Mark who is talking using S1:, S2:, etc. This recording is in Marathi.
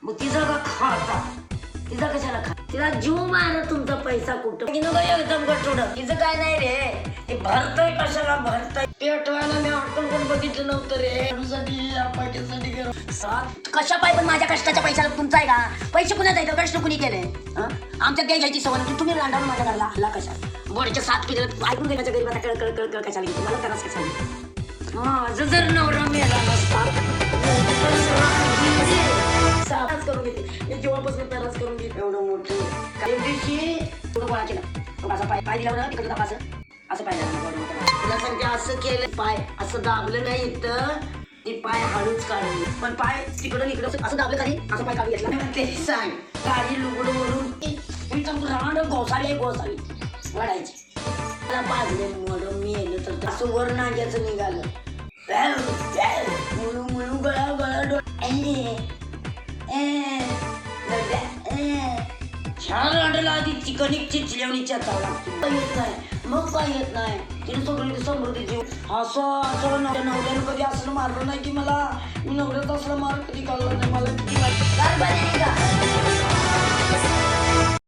S1: मग तिचा का खाता तिचा कशाला खा तिला जीव मार तुमचा पैसा कुठं एकदम गटोड तिचं काय नाही रे ते भरतय कशाला भरतय पेटवायला मी अडकून कोण बघितलं नव्हतं रे सात कशा पाय पण माझ्या कष्टाच्या पैशाला तुमचा आहे का पैसे कुणाच आहे कष्ट कुणी केले आमच्या ते घ्यायची सवय नव्हती तुम्ही लांडावून माझ्या घराला हल्ला कशा बोडच्या 7 पिढ्या ऐकून घेण्याच्या गरीब आता कळ कशाला घेतो मला त्रास कशाला माझं जर नवरा मेला नसता साराच करून घेते मी जेव्हापासून त्रास करून घेते एवढं मोठं काही दिवशी तुला कोणा केलं असं पाय दिला होता तिकडे तपास असं पाय तुला सांगते असं केलं पाय असं दाबलं नाही तर ते पाय हळूच काढून पण पाय तिकडून इकडं असं दाबलं कधी असं पाय काढून घेतला ते सांग गाडी लुगडं वरून एकदम रांड गोसावी वाढायची मला बाजले मोडून मी येलो तर असं वर नाग्याचं निघालं मुळू मुळू गळा गळा छान रांडला आधी चिकनिक चिचलेवणीच्या चाव लागतो येत नाही मग काय येत नाही तिने सगळी समृद्धी जीव असं नवऱ्यानं कधी असलं मारलं नाही की मला मी नवऱ्यात असलं मार कधी काढलं नाही मला